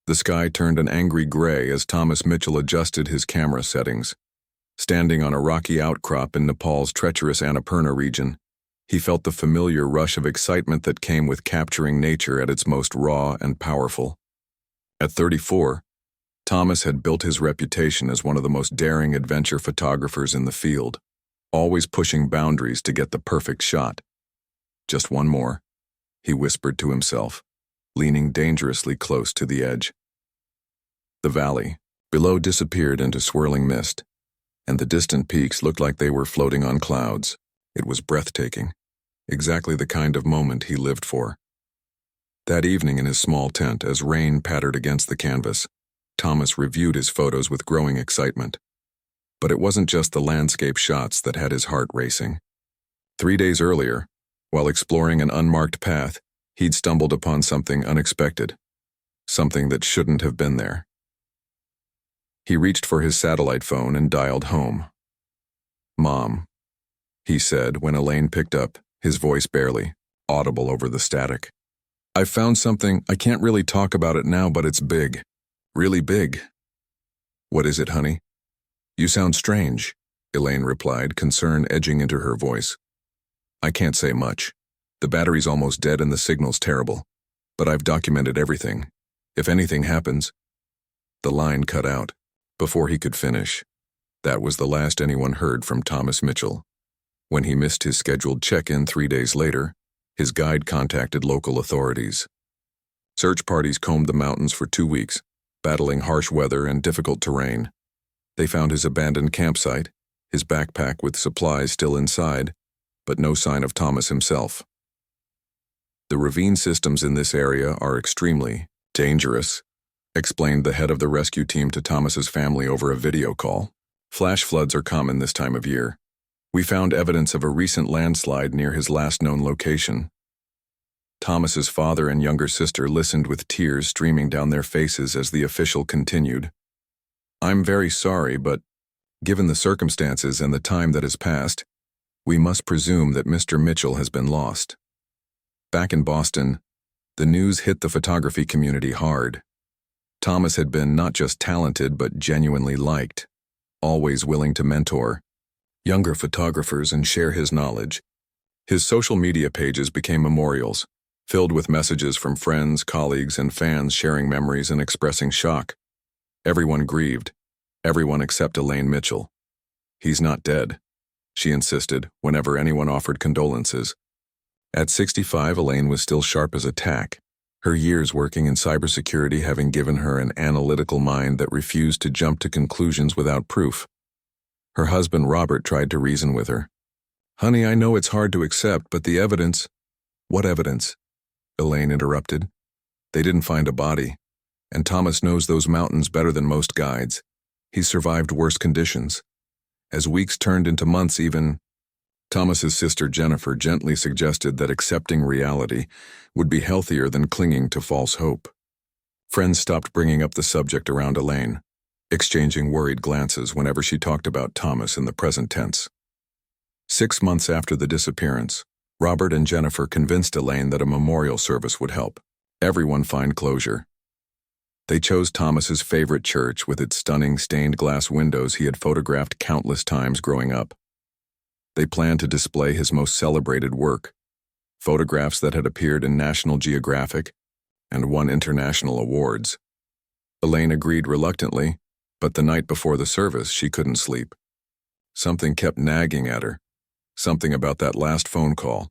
The sky turned an angry gray as Thomas Mitchell adjusted his camera settings. Standing on a rocky outcrop in Nepal's treacherous Annapurna region, he felt the familiar rush of excitement that came with capturing nature at its most raw and powerful. At 34, Thomas had built his reputation as one of the most daring adventure photographers in the field, always pushing boundaries to get the perfect shot. Just one more, he whispered to himself, leaning dangerously close to the edge. The valley below disappeared into swirling mist, and the distant peaks looked like they were floating on clouds. It was breathtaking, exactly the kind of moment he lived for. That evening in his small tent, as rain pattered against the canvas, Thomas reviewed his photos with growing excitement. But it wasn't just the landscape shots that had his heart racing. 3 days earlier, while exploring an unmarked path, he'd stumbled upon something unexpected, something that shouldn't have been there. He reached for his satellite phone and dialed home. "Mom," he said when Elaine picked up, his voice barely audible over the static. "I found something. I can't really talk about it now, but it's big. Really big." "What is it, honey?" "You sound strange," Elaine replied, concern edging into her voice. "I can't say much. The battery's almost dead and the signal's terrible. But I've documented everything. If anything happens..." The line cut out before he could finish. That was the last anyone heard from Thomas Mitchell. When he missed his scheduled check-in 3 days later, his guide contacted local authorities. Search parties combed the mountains for 2 weeks, battling harsh weather and difficult terrain. They found his abandoned campsite, his backpack with supplies still inside, but no sign of Thomas himself. "The ravine systems in this area are extremely dangerous," explained the head of the rescue team to Thomas's family over a video call. "Flash floods are common this time of year. We found evidence of a recent landslide near his last known location." Thomas's father and younger sister listened with tears streaming down their faces as the official continued. "I'm very sorry, but given the circumstances and the time that has passed, we must presume that Mr. Mitchell has been lost." Back in Boston, the news hit the photography community hard. Thomas had been not just talented but genuinely liked, always willing to mentor younger photographers and share his knowledge. His social media pages became memorials, filled with messages from friends, colleagues, and fans sharing memories and expressing shock. Everyone grieved, everyone except Elaine Mitchell. "He's not dead," she insisted whenever anyone offered condolences. At 65, Elaine was still sharp as a tack, her years working in cybersecurity having given her an analytical mind that refused to jump to conclusions without proof. Her husband Robert tried to reason with her. "Honey, I know it's hard to accept, but the evidence..." "What evidence?" Elaine interrupted. "They didn't find a body, and Thomas knows those mountains better than most guides. He's survived worse conditions. As weeks turned into months even..." Thomas's sister Jennifer gently suggested that accepting reality would be healthier than clinging to false hope. Friends stopped bringing up the subject around Elaine, exchanging worried glances whenever she talked about Thomas in the present tense. 6 months after the disappearance, Robert and Jennifer convinced Elaine that a memorial service would help everyone find closure. They chose Thomas's favorite church with its stunning stained glass windows he had photographed countless times growing up. They planned to display his most celebrated work, photographs that had appeared in National Geographic and won international awards. Elaine agreed reluctantly, but the night before the service she couldn't sleep. Something kept nagging at her, something about that last phone call.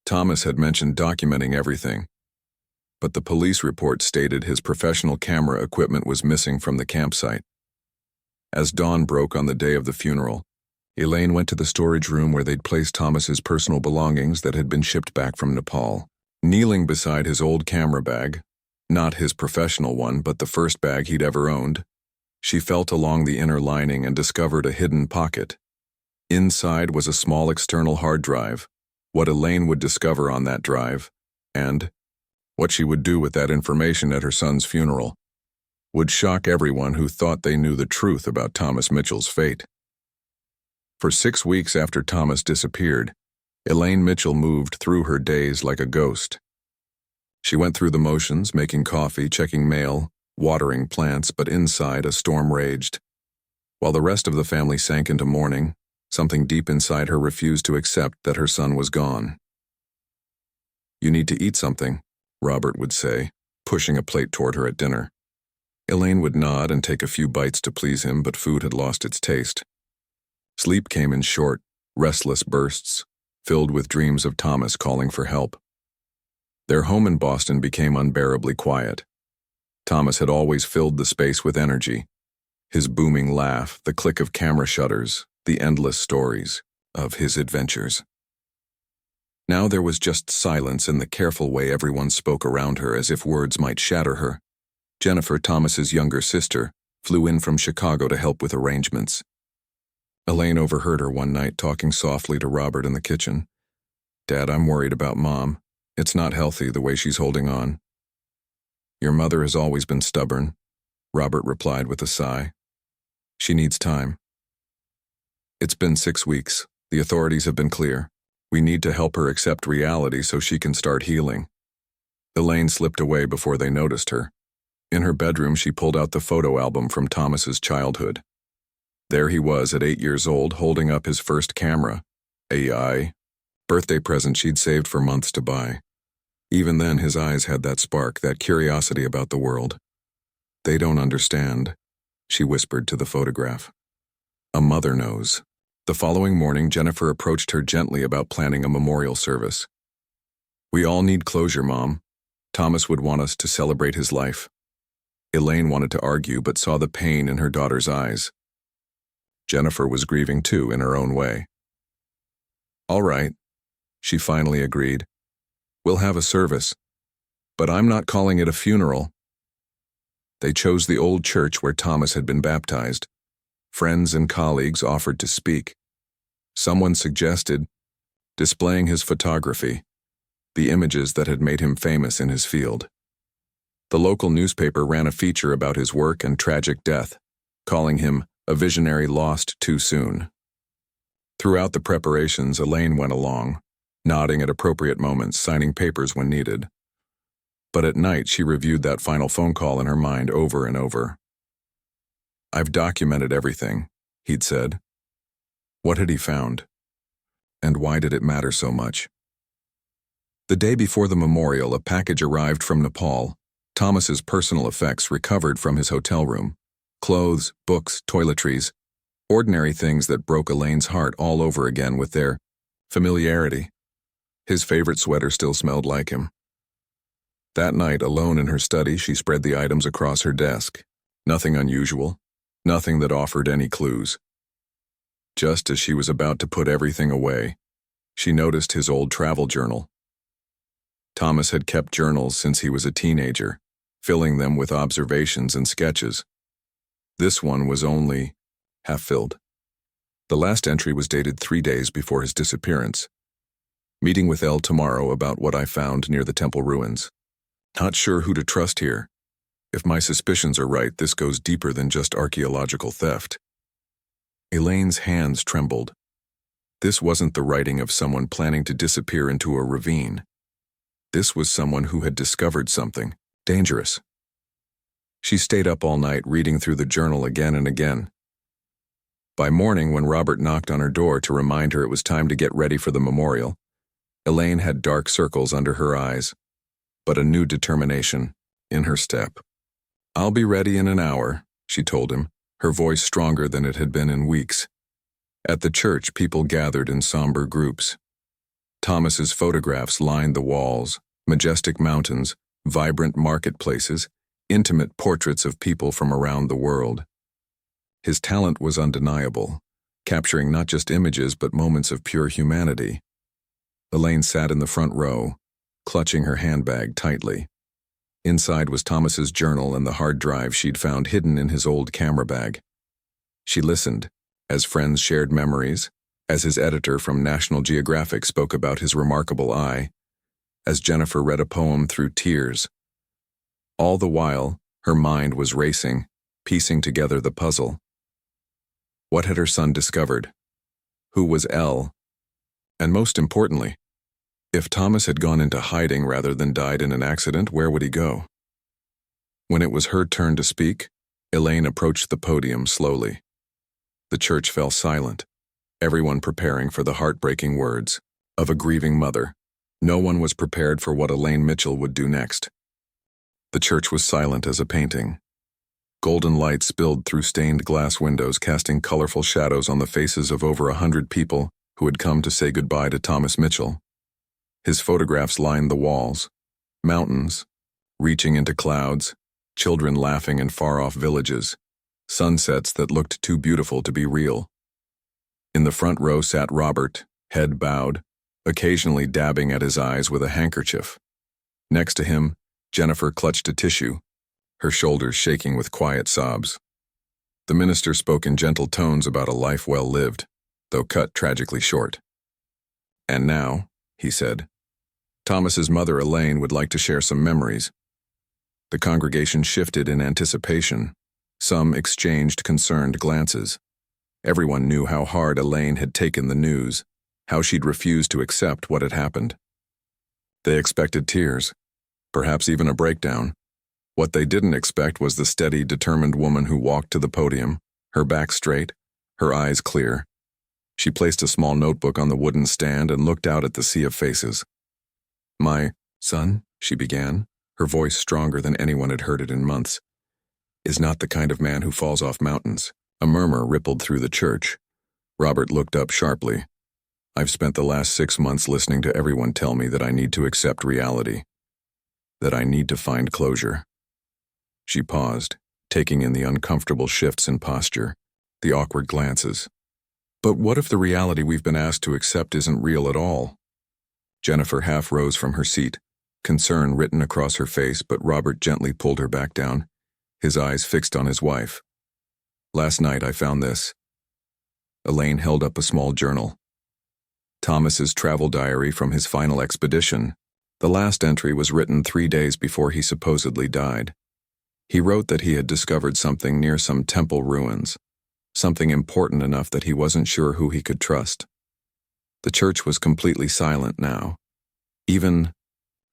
Thomas had mentioned documenting everything, but the police report stated his professional camera equipment was missing from the campsite. As dawn broke on the day of the funeral, Elaine went to the storage room where they'd placed Thomas's personal belongings that had been shipped back from Nepal. Kneeling beside his old camera bag, not his professional one but the first bag he'd ever owned, she felt along the inner lining and discovered a hidden pocket. Inside was a small external hard drive, what Elaine would discover on that drive, and what she would do with that information at her son's funeral, would shock everyone who thought they knew the truth about Thomas Mitchell's fate. For 6 weeks after Thomas disappeared, Elaine Mitchell moved through her days like a ghost. She went through the motions, making coffee, checking mail, watering plants, but inside a storm raged. While the rest of the family sank into mourning, something deep inside her refused to accept that her son was gone. "You need to eat something," Robert would say, pushing a plate toward her at dinner. Elaine would nod and take a few bites to please him, but food had lost its taste. Sleep came in short, restless bursts, filled with dreams of Thomas calling for help. Their home in Boston became unbearably quiet. Thomas had always filled the space with energy. His booming laugh, the click of camera shutters, the endless stories of his adventures. Now there was just silence and the careful way everyone spoke around her as if words might shatter her. Jennifer, Thomas's younger sister, flew in from Chicago to help with arrangements. Elaine overheard her one night talking softly to Robert in the kitchen. "Dad, I'm worried about Mom. It's not healthy the way she's holding on." "Your mother has always been stubborn," Robert replied with a sigh. "She needs time." "It's been 6 weeks. The authorities have been clear. We need to help her accept reality so she can start healing." Elaine slipped away before they noticed her. In her bedroom, she pulled out the photo album from Thomas's childhood. There he was at 8 years old, holding up his first camera, a birthday present she'd saved for months to buy. Even then, his eyes had that spark, that curiosity about the world. "They don't understand," she whispered to the photograph. "A mother knows." The following morning, Jennifer approached her gently about planning a memorial service. "We all need closure, Mom. Thomas would want us to celebrate his life." Elaine wanted to argue, but saw the pain in her daughter's eyes. Jennifer was grieving too, in her own way. "All right," she finally agreed. "We'll have a service, but I'm not calling it a funeral." They chose the old church where Thomas had been baptized. Friends and colleagues offered to speak. Someone suggested displaying his photography, the images that had made him famous in his field. The local newspaper ran a feature about his work and tragic death, calling him a visionary lost too soon. Throughout the preparations, Elaine went along, nodding at appropriate moments, signing papers when needed. But at night, she reviewed that final phone call in her mind over and over. "I've documented everything," he'd said. What had he found? And why did it matter so much? The day before the memorial, a package arrived from Nepal. Thomas's personal effects recovered from his hotel room. Clothes, books, toiletries, ordinary things that broke Elaine's heart all over again with their familiarity. His favorite sweater still smelled like him. That night, alone in her study, she spread the items across her desk. Nothing unusual, nothing that offered any clues. Just as she was about to put everything away, she noticed his old travel journal. Thomas had kept journals since he was a teenager, filling them with observations and sketches. This one was only half-filled. The last entry was dated 3 days before his disappearance. "Meeting with Elle tomorrow about what I found near the temple ruins. Not sure who to trust here. If my suspicions are right, this goes deeper than just archaeological theft." Elaine's hands trembled. This wasn't the writing of someone planning to disappear into a ravine. This was someone who had discovered something dangerous. She stayed up all night reading through the journal again and again. By morning, when Robert knocked on her door to remind her it was time to get ready for the memorial, Elaine had dark circles under her eyes, but a new determination in her step. "I'll be ready in an hour," she told him, her voice stronger than it had been in weeks. At the church, people gathered in somber groups. Thomas's photographs lined the walls, majestic mountains, vibrant marketplaces, intimate portraits of people from around the world. His talent was undeniable, capturing not just images but moments of pure humanity. Elaine sat in the front row, clutching her handbag tightly. Inside was Thomas's journal and the hard drive she'd found hidden in his old camera bag. She listened, as friends shared memories, as his editor from National Geographic spoke about his remarkable eye, as Jennifer read a poem through tears. All the while, her mind was racing, piecing together the puzzle. What had her son discovered? Who was Elle? And most importantly, if Thomas had gone into hiding rather than died in an accident, where would he go? When it was her turn to speak, Elaine approached the podium slowly. The church fell silent, everyone preparing for the heartbreaking words of a grieving mother. No one was prepared for what Elaine Mitchell would do next. The church was silent as a painting. Golden light spilled through stained glass windows, casting colorful shadows on the faces of over 100 people who had come to say goodbye to Thomas Mitchell. His photographs lined the walls. Mountains, reaching into clouds, children laughing in far-off villages, sunsets that looked too beautiful to be real. In the front row sat Robert, head bowed, occasionally dabbing at his eyes with a handkerchief. Next to him, Jennifer clutched a tissue, her shoulders shaking with quiet sobs. The minister spoke in gentle tones about a life well lived, though cut tragically short. "And now," he said, "Thomas's mother Elaine would like to share some memories." The congregation shifted in anticipation. Some exchanged concerned glances. Everyone knew how hard Elaine had taken the news, how she'd refused to accept what had happened. They expected tears, perhaps even a breakdown. What they didn't expect was the steady, determined woman who walked to the podium, her back straight, her eyes clear. She placed a small notebook on the wooden stand and looked out at the sea of faces. "My son," she began, her voice stronger than anyone had heard it in months, "is not the kind of man who falls off mountains." A murmur rippled through the church. Robert looked up sharply. "I've spent the last 6 months listening to everyone tell me that I need to accept reality, that I need to find closure." She paused, taking in the uncomfortable shifts in posture, the awkward glances. "But what if the reality we've been asked to accept isn't real at all?" Jennifer half rose from her seat, concern written across her face, but Robert gently pulled her back down, his eyes fixed on his wife. "Last night I found this." Elaine held up a small journal. Thomas's travel diary from his final expedition. The last entry was written 3 days before he supposedly died. He wrote that he had discovered something near some temple ruins, something important enough that he wasn't sure who he could trust. The church was completely silent now. Even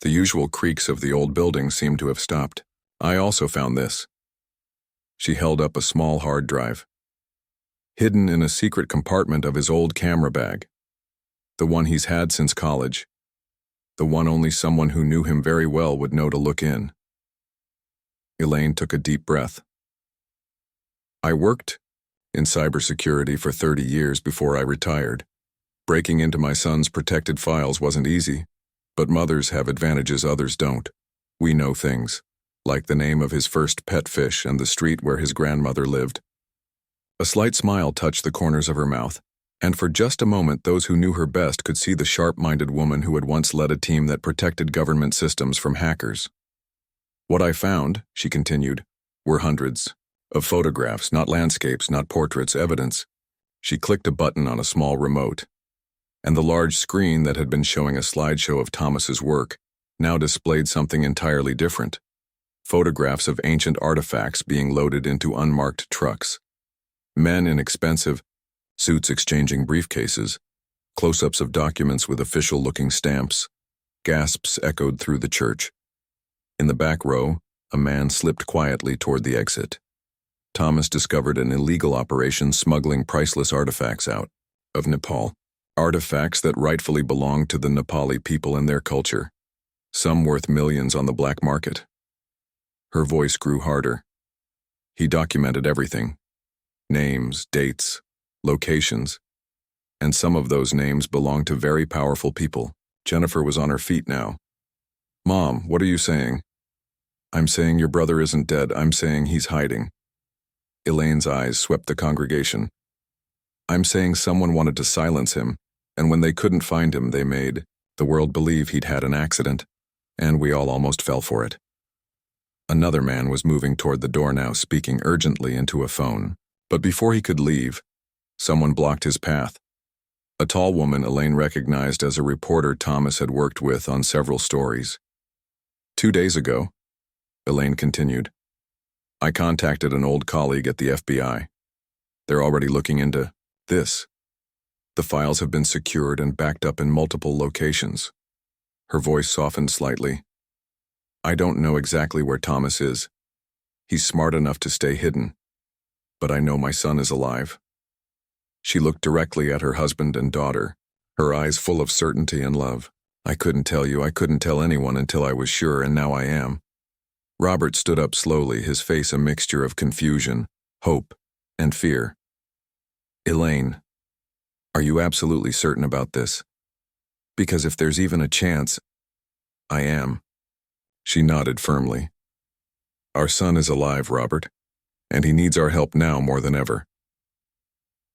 the usual creaks of the old building seemed to have stopped. "I also found this." She held up a small hard drive. "Hidden in a secret compartment of his old camera bag. The one he's had since college. The one only someone who knew him very well would know to look in." Elaine took a deep breath. "I worked in cybersecurity for 30 years before I retired. Breaking into my son's protected files wasn't easy, but mothers have advantages others don't. We know things, like the name of his first pet fish and the street where his grandmother lived." A slight smile touched the corners of her mouth, and for just a moment those who knew her best could see the sharp-minded woman who had once led a team that protected government systems from hackers. "What I found," she continued, "were hundreds of photographs, not landscapes, not portraits, evidence." She clicked a button on a small remote, and the large screen that had been showing a slideshow of Thomas's work now displayed something entirely different. Photographs of ancient artifacts being loaded into unmarked trucks. Men in expensive suits exchanging briefcases, close-ups of documents with official-looking stamps. Gasps echoed through the church. In the back row, a man slipped quietly toward the exit. Thomas discovered an illegal operation smuggling priceless artifacts out of Nepal. Artifacts that rightfully belonged to the Nepali people and their culture, some worth millions on the black market. Her voice grew harder. He documented everything. Names, dates, locations, and some of those names belonged to very powerful people. Jennifer was on her feet now. "Mom, what are you saying?" "I'm saying your brother isn't dead. I'm saying he's hiding." Elaine's eyes swept the congregation. "I'm saying someone wanted to silence him, and when they couldn't find him, they made the world believe he'd had an accident, and we all almost fell for it." Another man was moving toward the door now, speaking urgently into a phone. But before he could leave, someone blocked his path. A tall woman Elaine recognized as a reporter Thomas had worked with on several stories. 2 days ago," Elaine continued, "I contacted an old colleague at the FBI. They're already looking into this. The files have been secured and backed up in multiple locations." Her voice softened slightly. "I don't know exactly where Thomas is, He's smart enough to stay hidden. But I know my son is alive." She looked directly at her husband and daughter, her eyes full of certainty and love. "I couldn't tell you, I couldn't tell anyone until I was sure, and now I am." Robert stood up slowly, his face a mixture of confusion, hope, and fear. "Elaine, are you absolutely certain about this? Because if there's even a chance—" "I am." She nodded firmly. "Our son is alive, Robert, and he needs our help now more than ever."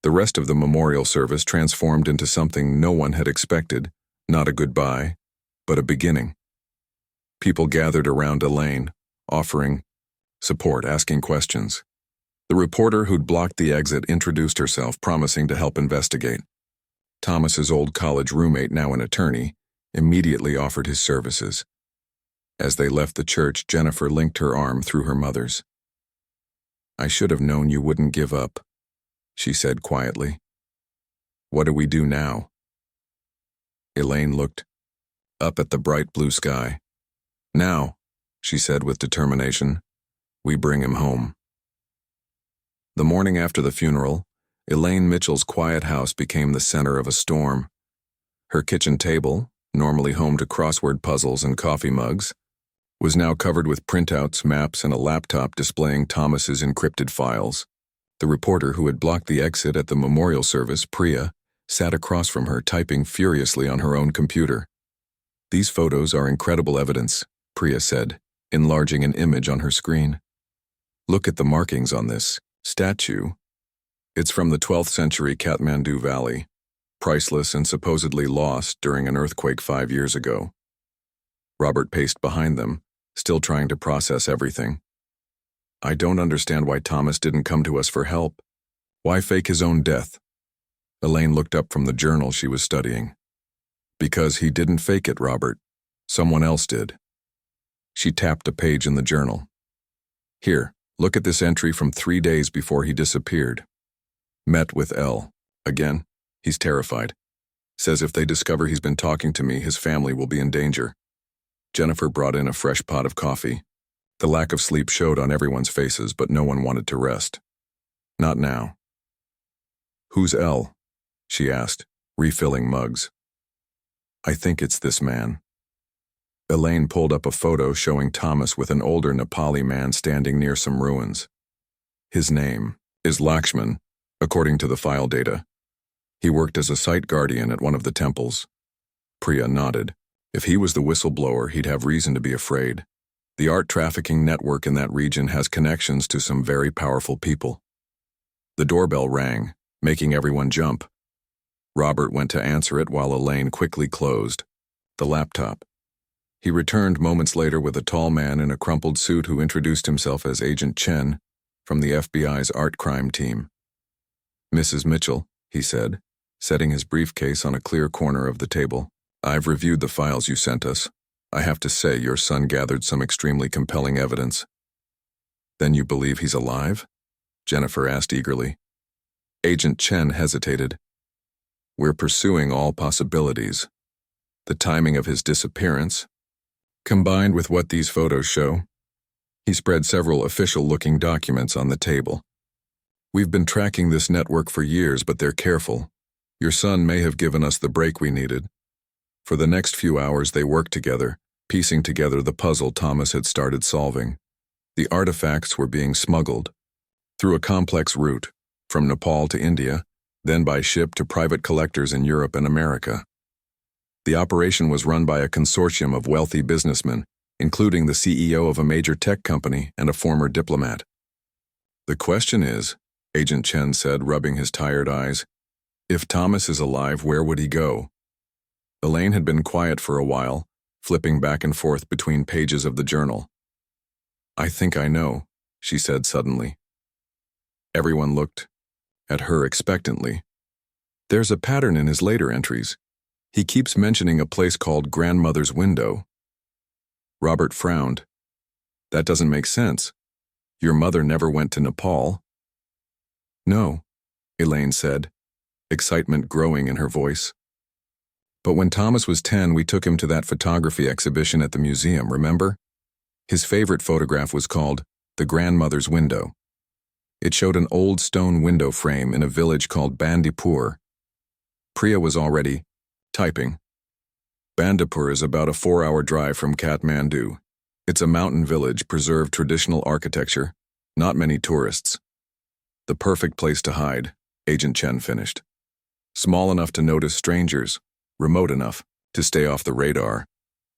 The rest of the memorial service transformed into something no one had expected, not a goodbye, but a beginning. People gathered around Elaine, offering support, asking questions. The reporter who'd blocked the exit introduced herself, promising to help investigate. Thomas's old college roommate, now an attorney, immediately offered his services. As they left the church, Jennifer linked her arm through her mother's. "I should have known you wouldn't give up," she said quietly. "What do we do now?" Elaine looked up at the bright blue sky. "Now," she said with determination, "we bring him home." The morning after the funeral, Elaine Mitchell's quiet house became the center of a storm. Her kitchen table, normally home to crossword puzzles and coffee mugs, was now covered with printouts, maps, and a laptop displaying Thomas's encrypted files. The reporter who had blocked the exit at the memorial service, Priya, sat across from her, typing furiously on her own computer. "These photos are incredible evidence," Priya said, enlarging an image on her screen. "Look at the markings on this statue. It's from the 12th century Kathmandu Valley, priceless and supposedly lost during an earthquake 5 years ago." Robert paced behind them, still trying to process everything. "I don't understand why Thomas didn't come to us for help. Why fake his own death?" Elaine looked up from the journal she was studying. "Because he didn't fake it, Robert. Someone else did." She tapped a page in the journal. "Here, look at this entry from 3 days before he disappeared. Met with L. Again, he's terrified. Says if they discover he's been talking to me, his family will be in danger." Jennifer brought in a fresh pot of coffee. The lack of sleep showed on everyone's faces, but no one wanted to rest. Not now. "Who's L?" she asked, refilling mugs. "I think it's this man." Elaine pulled up a photo showing Thomas with an older Nepali man standing near some ruins. "His name is Lakshman, according to the file data. He worked as a site guardian at one of the temples." Priya nodded. "If he was the whistleblower, he'd have reason to be afraid. The art trafficking network in that region has connections to some very powerful people." The doorbell rang, making everyone jump. Robert went to answer it while Elaine quickly closed the laptop. He returned moments later with a tall man in a crumpled suit who introduced himself as Agent Chen from the FBI's art crime team. "Mrs. Mitchell," he said, setting his briefcase on a clear corner of the table. "I've reviewed the files you sent us. I have to say your son gathered some extremely compelling evidence." "Then you believe he's alive?" Jennifer asked eagerly. Agent Chen hesitated. "We're pursuing all possibilities. The timing of his disappearance, combined with what these photos show." He spread several official-looking documents on the table. "We've been tracking this network for years, but they're careful. Your son may have given us the break we needed." For the next few hours they worked together, piecing together the puzzle Thomas had started solving. The artifacts were being smuggled through a complex route, from Nepal to India, then by ship to private collectors in Europe and America. The operation was run by a consortium of wealthy businessmen, including the CEO of a major tech company and a former diplomat. "The question is," Agent Chen said, rubbing his tired eyes, "if Thomas is alive, where would he go?" Elaine had been quiet for a while, flipping back and forth between pages of the journal. "I think I know," she said suddenly. Everyone looked at her expectantly. "There's a pattern in his later entries. He keeps mentioning a place called Grandmother's Window." Robert frowned. "That doesn't make sense. Your mother never went to Nepal." "No," Elaine said, excitement growing in her voice. "But when Thomas was 10, we took him to that photography exhibition at the museum, remember? His favorite photograph was called the grandmother's window. It showed an old stone window frame in a village called Bandipur. Priya was already typing. Bandipur is about a 4-hour drive from Kathmandu. It's a mountain village, preserved traditional architecture, not many tourists. The perfect place to hide, Agent Chen finished. Small enough to notice strangers, remote enough to stay off the radar.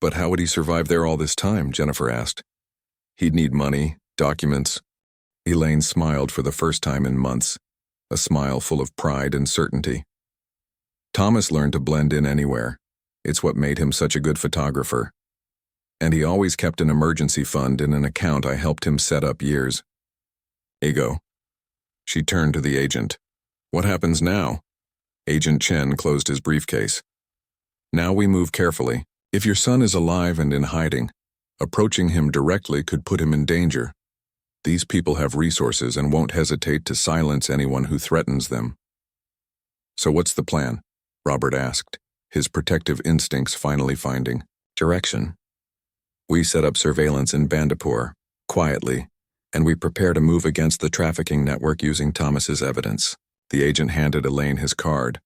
But how would he survive there all this time? Jennifer asked. He'd need money, documents. Elaine smiled for the first time in months, a smile full of pride and certainty. Thomas learned to blend in anywhere. It's what made him such a good photographer. And he always kept an emergency fund in an account I helped him set up years ago. She turned to the agent. What happens now? Agent Chen closed his briefcase. Now we move carefully. If your son is alive and in hiding, approaching him directly could put him in danger. These people have resources and won't hesitate to silence anyone who threatens them. So what's the plan? Robert asked, his protective instincts finally finding direction. We set up surveillance in Bandipur, quietly, and we prepare to move against the trafficking network using Thomas's evidence. The agent handed Elaine his card.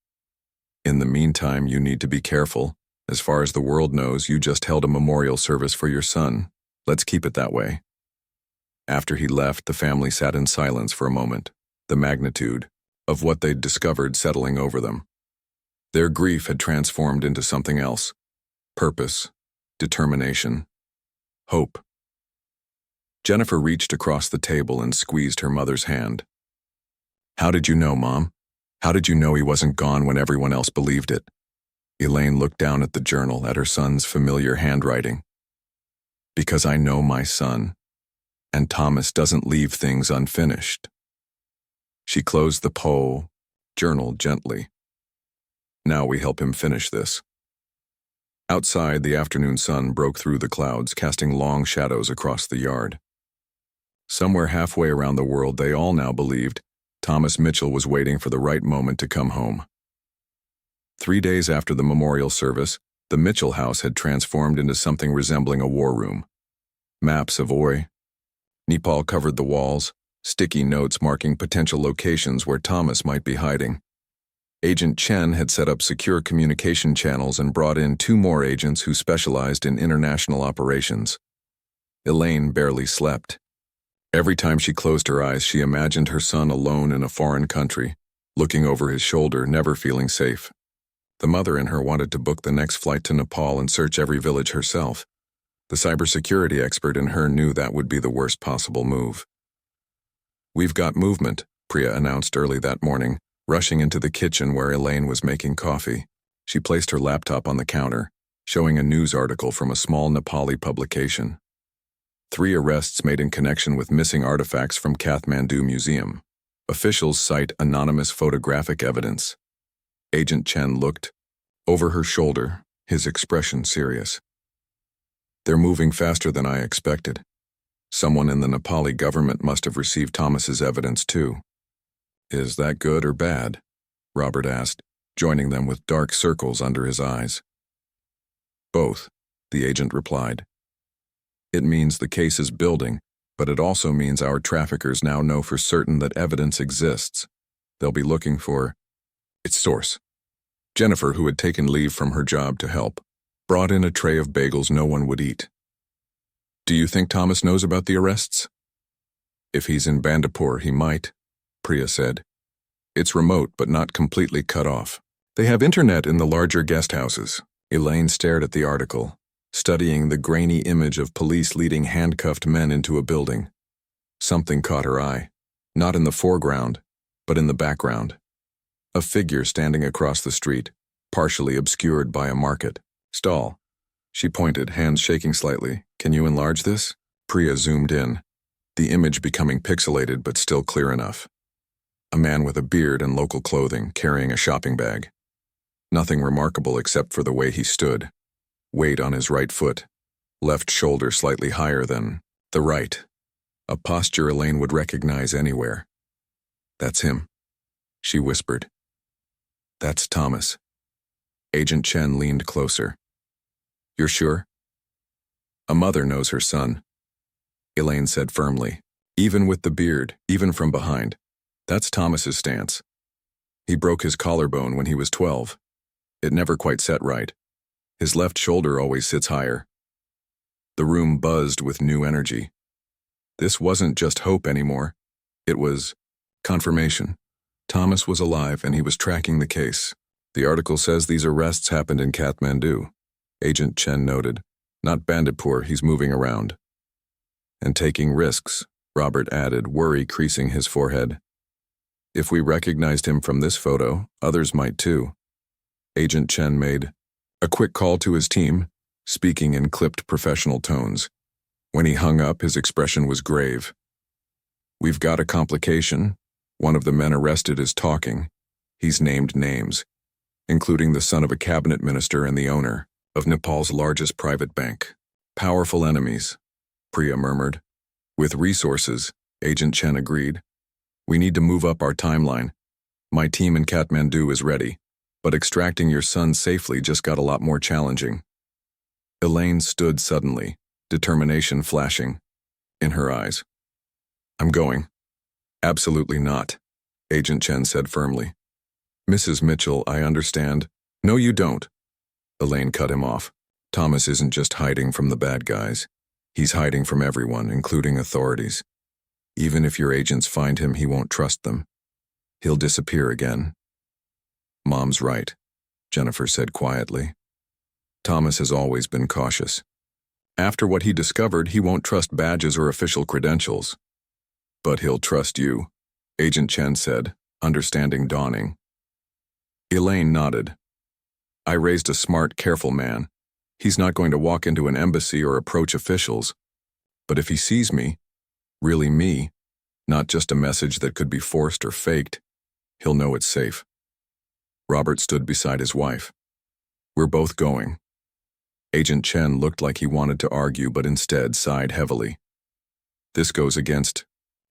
In the meantime, you need to be careful. As far as the world knows, you just held a memorial service for your son. Let's keep it that way. After he left, the family sat in silence for a moment, the magnitude of what they'd discovered settling over them. Their grief had transformed into something else. Purpose, determination, hope. Jennifer reached across the table and squeezed her mother's hand. How did you know, Mom? How did you know he wasn't gone when everyone else believed it? Elaine looked down at the journal, at her son's familiar handwriting. Because I know my son, and Thomas doesn't leave things unfinished. She closed the journal gently. Now we help him finish this. Outside, the afternoon sun broke through the clouds, casting long shadows across the yard. Somewhere halfway around the world, they all now believed Thomas Mitchell was waiting for the right moment to come home. 3 days after the memorial service, the Mitchell house had transformed into something resembling a war room. Maps of Nepal covered the walls, sticky notes marking potential locations where Thomas might be hiding. Agent Chen had set up secure communication channels and brought in 2 more agents who specialized in international operations. Elaine barely slept. Every time she closed her eyes, she imagined her son alone in a foreign country, looking over his shoulder, never feeling safe. The mother in her wanted to book the next flight to Nepal and search every village herself. The cybersecurity expert in her knew that would be the worst possible move. We've got movement, Priya announced early that morning, rushing into the kitchen where Elaine was making coffee. She placed her laptop on the counter, showing a news article from a small Nepali publication. 3 arrests made in connection with missing artifacts from Kathmandu Museum. Officials cite anonymous photographic evidence. Agent Chen looked over her shoulder, his expression serious. They're moving faster than I expected. Someone in the Nepali government must have received Thomas's evidence too. Is that good or bad? Robert asked, joining them with dark circles under his eyes. Both, the agent replied. It means the case is building, but it also means our traffickers now know for certain that evidence exists. They'll be looking for its source. Jennifer, who had taken leave from her job to help, brought in a tray of bagels no one would eat. Do you think Thomas knows about the arrests? If he's in Bandipur, he might, Priya said. It's remote but not completely cut off. They have internet in the larger guest houses. Elaine stared at the article, studying the grainy image of police leading handcuffed men into a building. Something caught her eye, not in the foreground, but in the background. A figure standing across the street, partially obscured by a market stall. She pointed, hands shaking slightly. Can you enlarge this? Priya zoomed in, the image becoming pixelated but still clear enough. A man with a beard and local clothing, carrying a shopping bag. Nothing remarkable except for the way he stood. Weight on his right foot, left shoulder slightly higher than the right. A posture Elaine would recognize anywhere. That's him, she whispered. That's Thomas. Agent Chen leaned closer. You're sure? A mother knows her son, Elaine said firmly. Even with the beard, even from behind. That's Thomas's stance. He broke his collarbone when he was 12. It never quite set right. His left shoulder always sits higher. The room buzzed with new energy. This wasn't just hope anymore. It was confirmation. Thomas was alive and he was tracking the case. The article says these arrests happened in Kathmandu. Agent Chen noted. Not Bandipur, he's moving around. And taking risks, Robert added, worry creasing his forehead. If we recognized him from this photo, others might too. Agent Chen made a quick call to his team, speaking in clipped professional tones. When he hung up, his expression was grave. We've got a complication. One of the men arrested is talking. He's named names, including the son of a cabinet minister and the owner of Nepal's largest private bank. Powerful enemies, Priya murmured. With resources, Agent Chen agreed. We need to move up our timeline. My team in Kathmandu is ready, but extracting your son safely just got a lot more challenging. Elaine stood suddenly, determination flashing in her eyes. I'm going. Absolutely not, Agent Chen said firmly. Mrs. Mitchell, I understand. No, you don't. Elaine cut him off. Thomas isn't just hiding from the bad guys. He's hiding from everyone, including authorities. Even if your agents find him, he won't trust them. He'll disappear again. Mom's right, Jennifer said quietly. Thomas has always been cautious. After what he discovered, he won't trust badges or official credentials. But he'll trust you, Agent Chen said, understanding dawning. Elaine nodded. I raised a smart, careful man. He's not going to walk into an embassy or approach officials. But if he sees me, really me, not just a message that could be forced or faked, he'll know it's safe. Robert stood beside his wife. We're both going. Agent Chen looked like he wanted to argue but instead sighed heavily. This goes against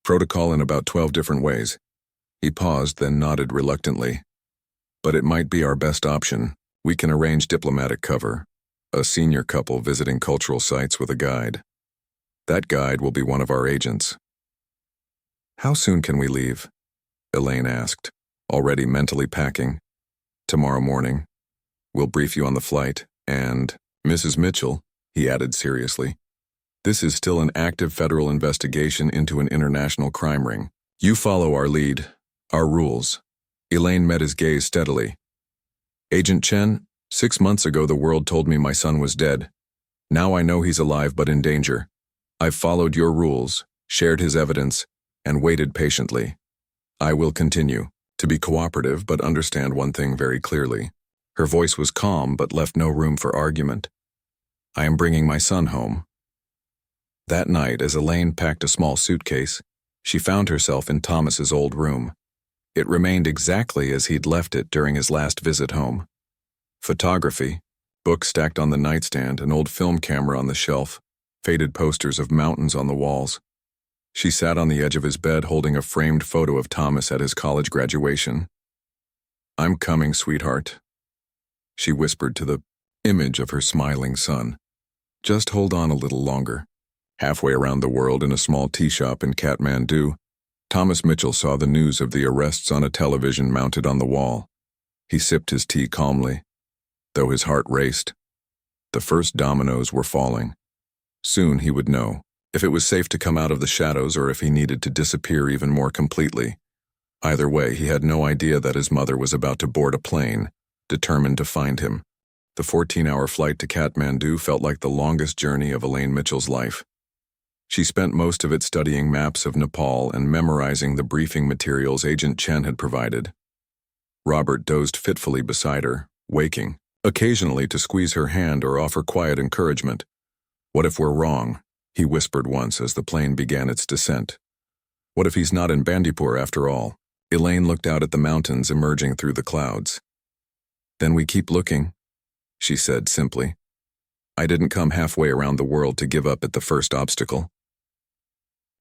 protocol in about 12 different ways. He paused, then nodded reluctantly. But it might be our best option. We can arrange diplomatic cover. A senior couple visiting cultural sites with a guide. That guide will be one of our agents. How soon can we leave? Elaine asked, already mentally packing. Tomorrow morning. We'll brief you on the flight, and, Mrs. Mitchell, he added seriously, this is still an active federal investigation into an international crime ring. You follow our lead, our rules. Elaine met his gaze steadily. Agent Chen, 6 months ago the world told me my son was dead. Now I know he's alive but in danger. I've followed your rules, shared his evidence, and waited patiently. I will continue to be cooperative but understand one thing very clearly. Her voice was calm but left no room for argument. I am bringing my son home. That night, as Elaine packed a small suitcase, she found herself in Thomas's old room. It remained exactly as he'd left it during his last visit home. Photography, books stacked on the nightstand, an old film camera on the shelf, faded posters of mountains on the walls. She sat on the edge of his bed holding a framed photo of Thomas at his college graduation. I'm coming, sweetheart, she whispered to the image of her smiling son. Just hold on a little longer. Halfway around the world in a small tea shop in Kathmandu, Thomas Mitchell saw the news of the arrests on a television mounted on the wall. He sipped his tea calmly, though his heart raced. The first dominoes were falling. Soon he would know if it was safe to come out of the shadows or if he needed to disappear even more completely. Either way, he had no idea that his mother was about to board a plane, determined to find him. The 14-hour flight to Kathmandu felt like the longest journey of Elaine Mitchell's life. She spent most of it studying maps of Nepal and memorizing the briefing materials Agent Chen had provided. Robert dozed fitfully beside her, waking, occasionally to squeeze her hand or offer quiet encouragement. What if we're wrong? He whispered once as the plane began its descent. What if he's not in Bandipur after all? Elaine looked out at the mountains emerging through the clouds. Then we keep looking, she said simply. I didn't come halfway around the world to give up at the first obstacle.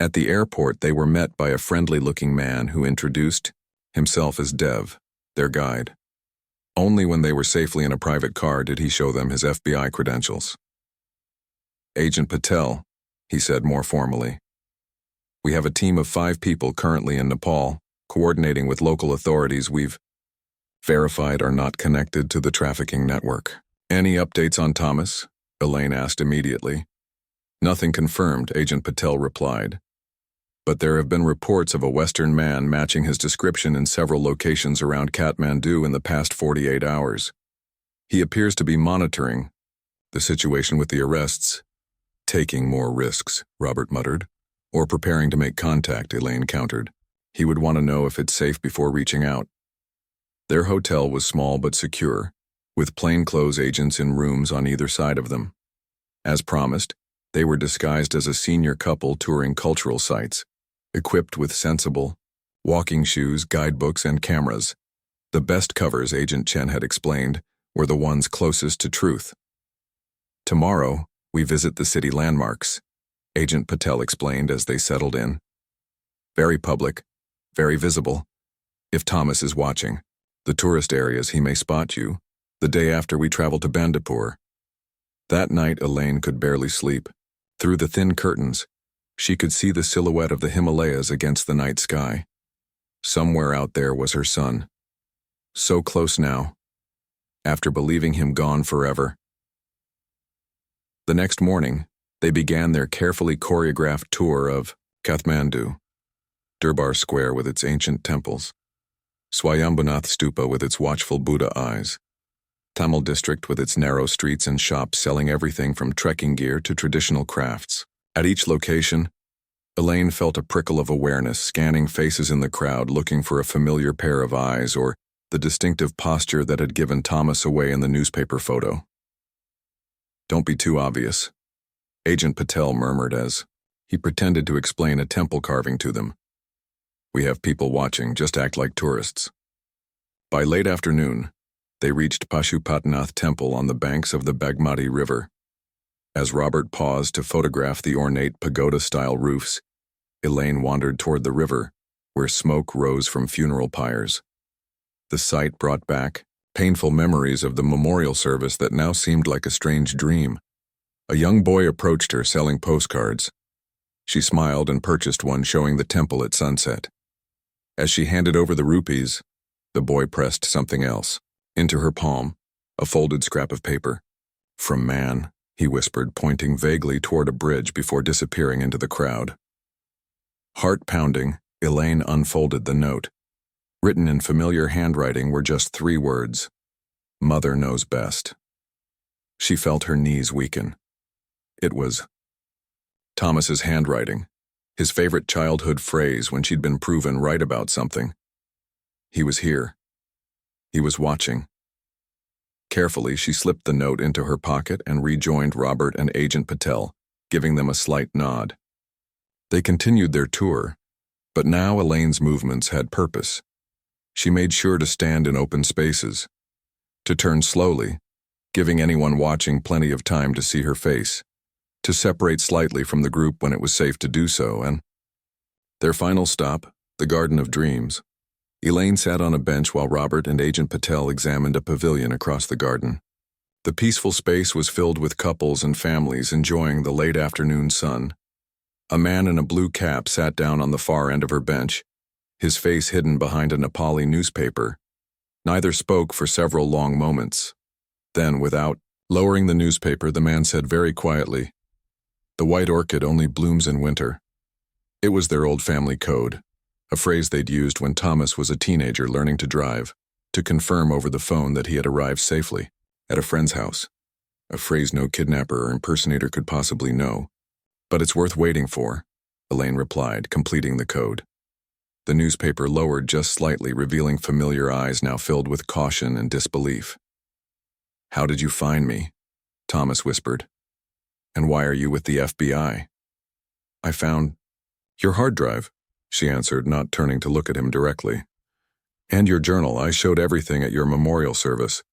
At the airport, they were met by a friendly-looking man who introduced himself as Dev, their guide. Only when they were safely in a private car did he show them his FBI credentials. Agent Patel, he said more formally. We have a team of 5 people currently in Nepal, coordinating with local authorities we've verified are not connected to the trafficking network. Any updates on Thomas? Elaine asked immediately. Nothing confirmed, Agent Patel replied. But there have been reports of a Western man matching his description in several locations around Kathmandu in the past 48 hours. He appears to be monitoring the situation with the arrests, taking more risks, Robert muttered, or preparing to make contact, Elaine countered. He would want to know if it's safe before reaching out. Their hotel was small but secure, with plainclothes agents in rooms on either side of them. As promised, they were disguised as a senior couple touring cultural sites, equipped with sensible walking shoes, guidebooks, and cameras. The best covers, Agent Chen had explained, were the ones closest to truth. Tomorrow, we visit the city landmarks, Agent Patel explained as they settled in. Very public, very visible. If Thomas is watching, the tourist areas he may spot you. The day after we travel to Bandipur. That night Elaine could barely sleep. Through the thin curtains, she could see the silhouette of the Himalayas against the night sky. Somewhere out there was her son. So close now, after believing him gone forever. The next morning, they began their carefully choreographed tour of Kathmandu, Durbar Square with its ancient temples, Swayambhunath Stupa with its watchful Buddha eyes, Tamil district with its narrow streets and shops selling everything from trekking gear to traditional crafts. At each location, Elaine felt a prickle of awareness, scanning faces in the crowd looking for a familiar pair of eyes or the distinctive posture that had given Thomas away in the newspaper photo. Don't be too obvious, Agent Patel murmured as he pretended to explain a temple carving to them. We have people watching, just act like tourists. By late afternoon, they reached Pashupatinath Temple on the banks of the Bagmati River. As Robert paused to photograph the ornate pagoda-style roofs, Elaine wandered toward the river, where smoke rose from funeral pyres. The sight brought back painful memories of the memorial service that now seemed like a strange dream. A young boy approached her selling postcards. She smiled and purchased one showing the temple at sunset. As she handed over the rupees, the boy pressed something else. Into her palm, a folded scrap of paper. From man, he whispered, pointing vaguely toward a bridge before disappearing into the crowd. Heart-pounding, Elaine unfolded the note. Written in familiar handwriting were just 3 words. Mother knows best. She felt her knees weaken. It was Thomas's handwriting, his favorite childhood phrase when she'd been proven right about something. He was here. He was watching. Carefully, she slipped the note into her pocket and rejoined Robert and Agent Patel, giving them a slight nod. They continued their tour, but now Elaine's movements had purpose. She made sure to stand in open spaces, to turn slowly, giving anyone watching plenty of time to see her face, to separate slightly from the group when it was safe to do so, and their final stop, the Garden of Dreams. Elaine sat on a bench while Robert and Agent Patel examined a pavilion across the garden. The peaceful space was filled with couples and families enjoying the late afternoon sun. A man in a blue cap sat down on the far end of her bench, his face hidden behind a Nepali newspaper. Neither spoke for several long moments. Then, without lowering the newspaper, the man said very quietly, "The white orchid only blooms in winter." It was their old family code, a phrase they'd used when Thomas was a teenager learning to drive, to confirm over the phone that he had arrived safely at a friend's house, a phrase no kidnapper or impersonator could possibly know. "But it's worth waiting for," Elaine replied, completing the code. The newspaper lowered just slightly, revealing familiar eyes now filled with caution and disbelief. "How did you find me?" Thomas whispered. "And why are you with the FBI?" "I found your hard drive," she answered, not turning to look at him directly. "And your journal. I showed everything at your memorial service.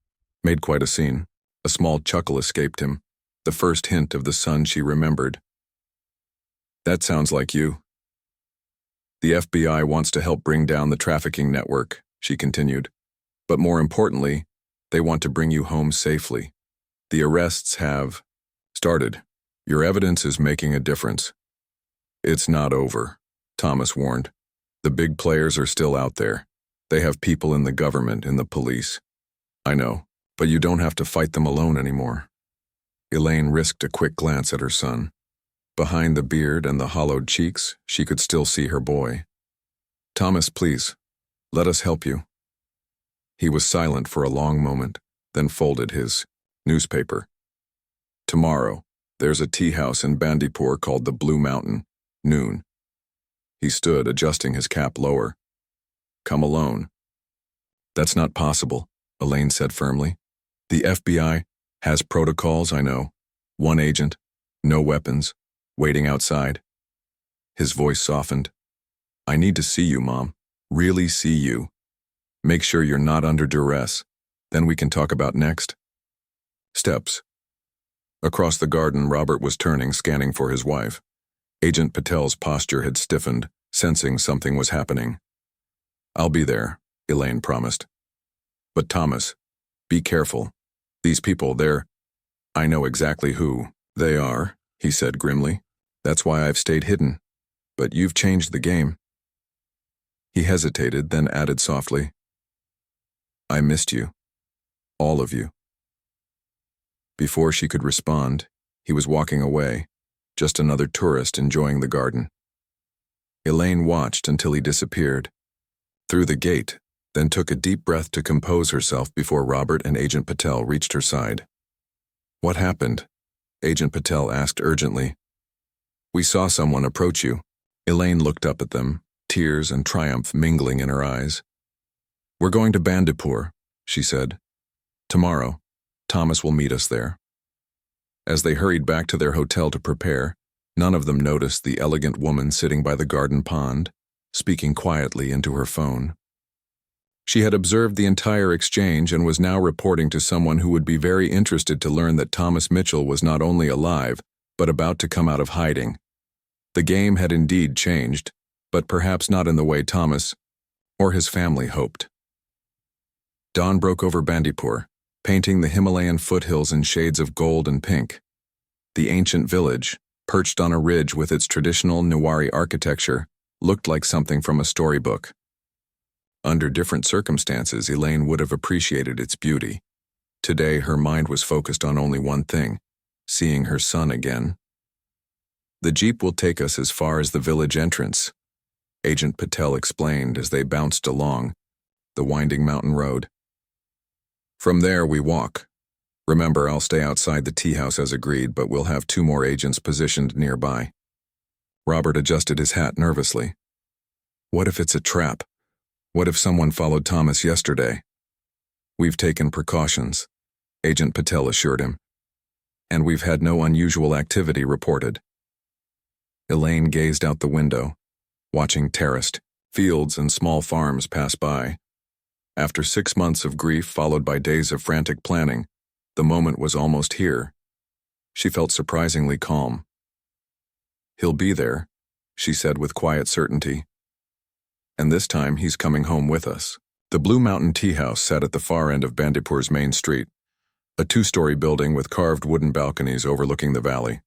Made quite a scene." A small chuckle escaped him, the first hint of the son she remembered. "That sounds like you." "The FBI wants to help bring down the trafficking network," she continued. "But more importantly, they want to bring you home safely. The arrests have started. Your evidence is making a difference. It's not over." Thomas warned. The big players are still out there. They have people in the government, in the police. I know, but you don't have to fight them alone anymore. Elaine risked a quick glance at her son. Behind the beard and the hollowed cheeks, she could still see her boy. Thomas, please, let us help you. He was silent for a long moment, then folded his newspaper. Tomorrow, there's a tea house in Bandipur called the Blue Mountain, noon. He stood, adjusting his cap lower. Come alone. That's not possible, Elaine said firmly. The FBI has protocols, I know. One agent, no weapons, waiting outside. His voice softened. I need to see you, Mom. Really see you. Make sure you're not under duress. Then we can talk about next steps. Across the garden, Robert was turning, scanning for his wife. Agent Patel's posture had stiffened, sensing something was happening. I'll be there, Elaine promised. But Thomas, be careful. These people, I know exactly who they are, he said grimly. That's why I've stayed hidden. But you've changed the game. He hesitated, then added softly, I missed you. All of you. Before she could respond, he was walking away, just another tourist enjoying the garden. Elaine watched until he disappeared through the gate, then took a deep breath to compose herself before Robert and Agent Patel reached her side. What happened? Agent Patel asked urgently. We saw someone approach you. Elaine looked up at them, tears and triumph mingling in her eyes. We're going to Bandipur, she said. Tomorrow, Thomas will meet us there. As they hurried back to their hotel to prepare, none of them noticed the elegant woman sitting by the garden pond, speaking quietly into her phone. She had observed the entire exchange and was now reporting to someone who would be very interested to learn that Thomas Mitchell was not only alive, but about to come out of hiding. The game had indeed changed, but perhaps not in the way Thomas or his family hoped. Dawn broke over Bandipur, painting the Himalayan foothills in shades of gold and pink. The ancient village, perched on a ridge with its traditional Newari architecture, looked like something from a storybook. Under different circumstances, Elaine would have appreciated its beauty. Today, her mind was focused on only one thing, seeing her son again. The jeep will take us as far as the village entrance, Agent Patel explained as they bounced along the winding mountain road. From there, we walk. Remember, I'll stay outside the tea house as agreed, but we'll have 2 more agents positioned nearby. Robert adjusted his hat nervously. What if it's a trap? What if someone followed Thomas yesterday? We've taken precautions, Agent Patel assured him. And we've had no unusual activity reported. Elaine gazed out the window, watching terraced fields and small farms pass by. After 6 months of grief followed by days of frantic planning, the moment was almost here. She felt surprisingly calm. He'll be there, she said with quiet certainty. And this time he's coming home with us. The Blue Mountain Tea House sat at the far end of Bandipur's main street, a 2-story building with carved wooden balconies overlooking the valley.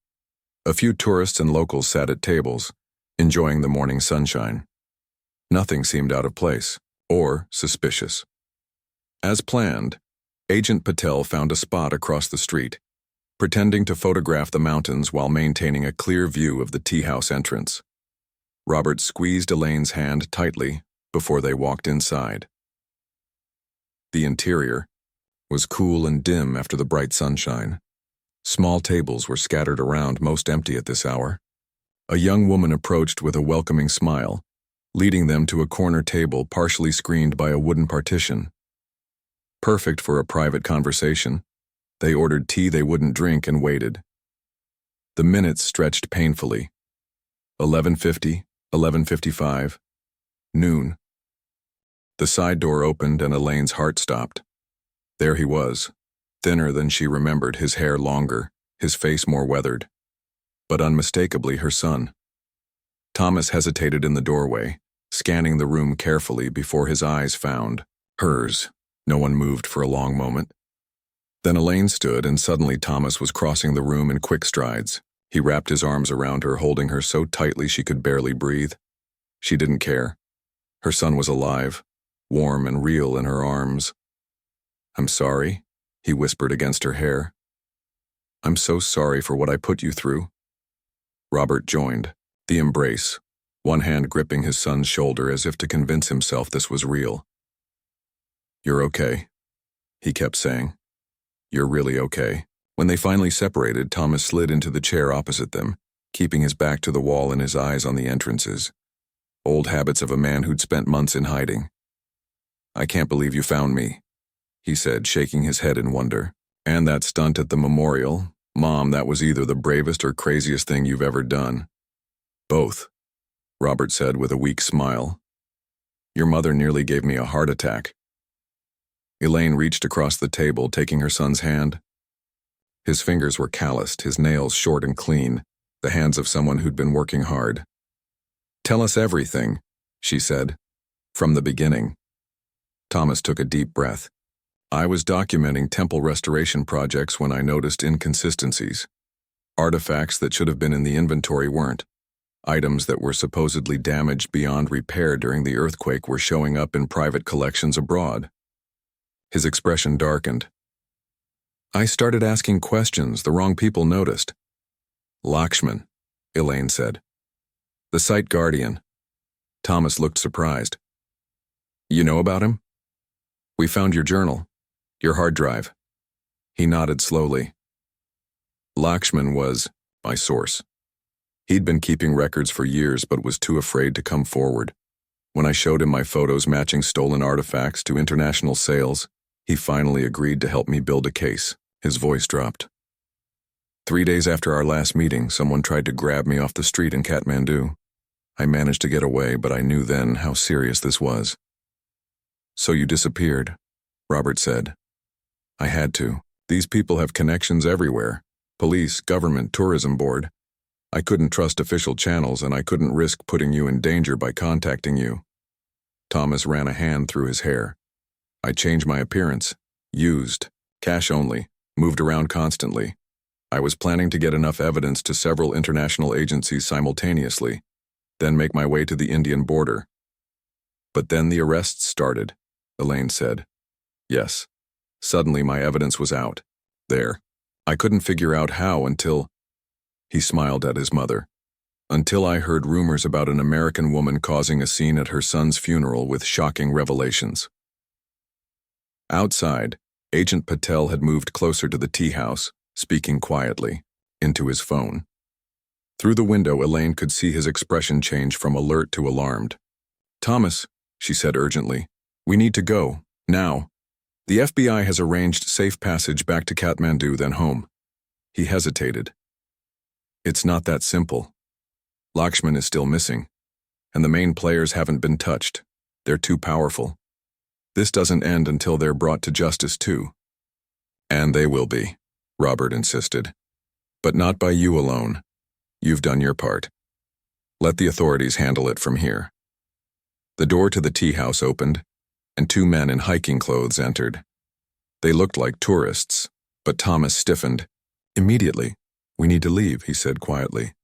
A few tourists and locals sat at tables, enjoying the morning sunshine. Nothing seemed out of place or suspicious. As planned, Agent Patel found a spot across the street, pretending to photograph the mountains while maintaining a clear view of the tea house entrance. Robert squeezed Elaine's hand tightly before they walked inside. The interior was cool and dim after the bright sunshine. Small tables were scattered around, most empty at this hour. A young woman approached with a welcoming smile, leading them to a corner table partially screened by a wooden partition. Perfect for a private conversation, they ordered tea they wouldn't drink and waited. The minutes stretched painfully. 11:50, 11:55, noon. The side door opened and Elaine's heart stopped. There he was, thinner than she remembered, his hair longer, his face more weathered. But unmistakably her son. Thomas hesitated in the doorway, scanning the room carefully before his eyes found hers. No one moved for a long moment. Then Elaine stood, and suddenly Thomas was crossing the room in quick strides. He wrapped his arms around her, holding her so tightly she could barely breathe. She didn't care. Her son was alive, warm and real in her arms. "I'm sorry," he whispered against her hair. "I'm so sorry for what I put you through." Robert joined the embrace, one hand gripping his son's shoulder as if to convince himself this was real. "You're okay," he kept saying. "You're really okay." When they finally separated, Thomas slid into the chair opposite them, keeping his back to the wall and his eyes on the entrances. Old habits of a man who'd spent months in hiding. "I can't believe you found me," he said, shaking his head in wonder. "And that stunt at the memorial, Mom, that was either the bravest or craziest thing you've ever done." "Both," Robert said with a weak smile. "Your mother nearly gave me a heart attack." Elaine reached across the table, taking her son's hand. His fingers were calloused, his nails short and clean, the hands of someone who'd been working hard. "Tell us everything," she said. "From the beginning." Thomas took a deep breath. "I was documenting temple restoration projects when I noticed inconsistencies. Artifacts that should have been in the inventory weren't. Items that were supposedly damaged beyond repair during the earthquake were showing up in private collections abroad." His expression darkened. "I started asking questions the wrong people noticed." "Lakshman," Elaine said. "The site guardian." Thomas looked surprised. "You know about him?" "We found your journal, your hard drive." He nodded slowly. "Lakshman was my source. He'd been keeping records for years but was too afraid to come forward. When I showed him my photos matching stolen artifacts to international sales, he finally agreed to help me build a case." His voice dropped. 3 days after our last meeting, someone tried to grab me off the street in Kathmandu. I managed to get away, but I knew then how serious this was." "So you disappeared," Robert said. "I had to. These people have connections everywhere. Police, government, tourism board. I couldn't trust official channels, and I couldn't risk putting you in danger by contacting you." Thomas ran a hand through his hair. "I changed my appearance. Used. Cash only. Moved around constantly. I was planning to get enough evidence to several international agencies simultaneously, then make my way to the Indian border." "But then the arrests started," Elaine said. "Yes. Suddenly my evidence was out. There. I couldn't figure out how until—" He smiled at his mother. "Until I heard rumors about an American woman causing a scene at her son's funeral with shocking revelations." Outside, Agent Patel had moved closer to the tea house, speaking quietly, into his phone. Through the window, Elaine could see his expression change from alert to alarmed. "Thomas," she said urgently, "we need to go, now. The FBI has arranged safe passage back to Kathmandu, then home." He hesitated. "It's not that simple. Lakshman is still missing, and the main players haven't been touched. They're too powerful. This doesn't end until they're brought to justice too." "And they will be," Robert insisted. "But not by you alone. You've done your part. Let the authorities handle it from here." The door to the tea house opened, and 2 men in hiking clothes entered. They looked like tourists, but Thomas stiffened. "Immediately. We need to leave," he said quietly.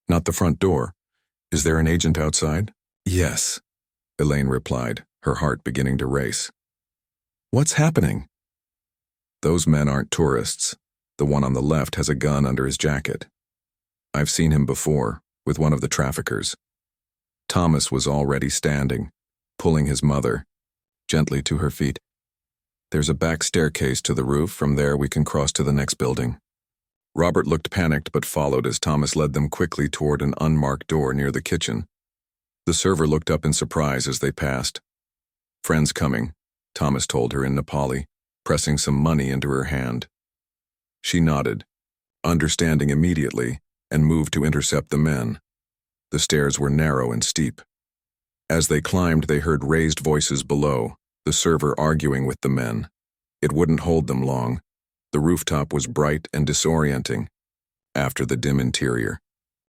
"Not the front door. Is there an agent outside?" "Yes," Elaine replied, her heart beginning to race. "What's happening?" "Those men aren't tourists. The one on the left has a gun under his jacket. I've seen him before, with one of the traffickers." Thomas was already standing, pulling his mother gently to her feet. "There's a back staircase to the roof. From there we can cross to the next building." Robert looked panicked but followed as Thomas led them quickly toward an unmarked door near the kitchen. The server looked up in surprise as they passed. "Friends coming," Thomas told her in Nepali, pressing some money into her hand. She nodded, understanding immediately, and moved to intercept the men. The stairs were narrow and steep. As they climbed, they heard raised voices below, the server arguing with the men. It wouldn't hold them long. The rooftop was bright and disorienting. After the dim interior,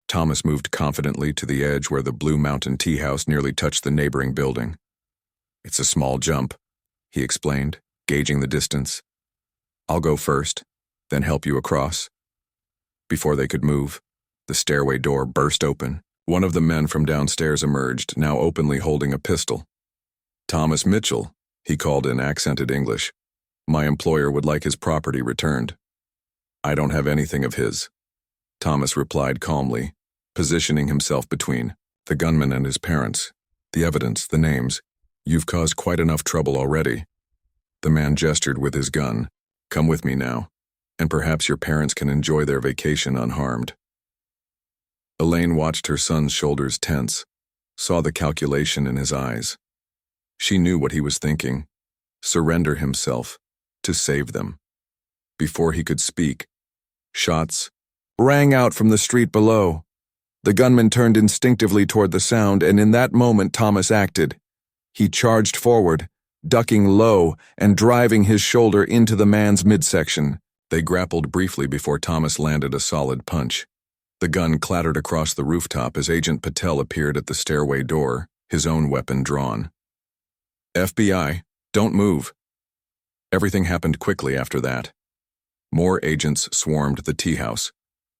Thomas moved confidently to the edge where the Blue Mountain Tea House nearly touched the neighboring building. "It's a small jump," he explained, gauging the distance. "I'll go first, then help you across." Before they could move, the stairway door burst open, One of the men from downstairs emerged, now openly holding a pistol. "Thomas Mitchell," he called in accented English. "My employer would like his property returned." "I don't have anything of his," Thomas replied calmly, positioning himself between the gunman and his parents. "The evidence, the names. You've caused quite enough trouble already." The man gestured with his gun. "Come with me now, and perhaps your parents can enjoy their vacation unharmed." Elaine watched her son's shoulders tense, saw the calculation in his eyes. She knew what he was thinking. Surrender himself, to save them. Before he could speak, shots rang out from the street below. The gunman turned instinctively toward the sound, and in that moment Thomas acted. He charged forward, ducking low and driving his shoulder into the man's midsection. They grappled briefly before Thomas landed a solid punch. The gun clattered across the rooftop as Agent Patel appeared at the stairway door, his own weapon drawn. "FBI, don't move." Everything happened quickly after that. More agents swarmed the tea house.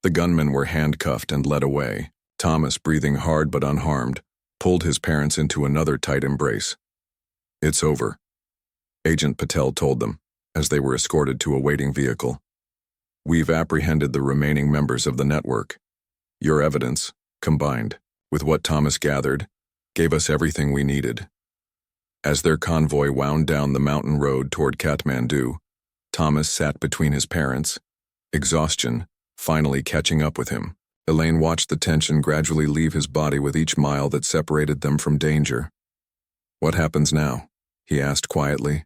The gunmen were handcuffed and led away. Thomas, breathing hard but unharmed, pulled his parents into another tight embrace. "It's over," Agent Patel told them, as they were escorted to a waiting vehicle. "We've apprehended the remaining members of the network. Your evidence, combined with what Thomas gathered, gave us everything we needed." As their convoy wound down the mountain road toward Kathmandu, Thomas sat between his parents, exhaustion finally catching up with him. Elaine watched the tension gradually leave his body with each mile that separated them from danger. "What happens now?" he asked quietly.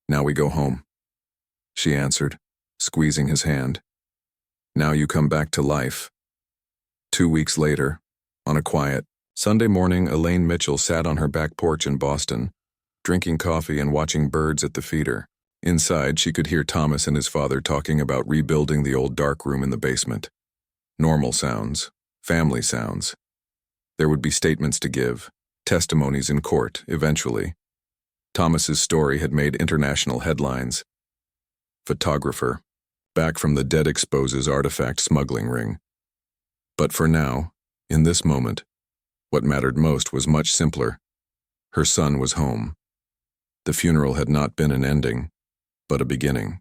"Now we go home," she answered, squeezing his hand. "Now you come back to life." 2 weeks later, on a quiet Sunday morning, Elaine Mitchell sat on her back porch in Boston, drinking coffee and watching birds at the feeder. Inside, she could hear Thomas and his father talking about rebuilding the old dark room in the basement. Normal sounds, family sounds. There would be statements to give, testimonies in court, eventually. Thomas's story had made international headlines. Photographer, back from the dead, exposes artifact smuggling ring. But for now, in this moment, what mattered most was much simpler. Her son was home. The funeral had not been an ending, but a beginning.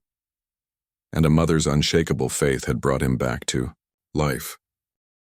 And a mother's unshakable faith had brought him back to life.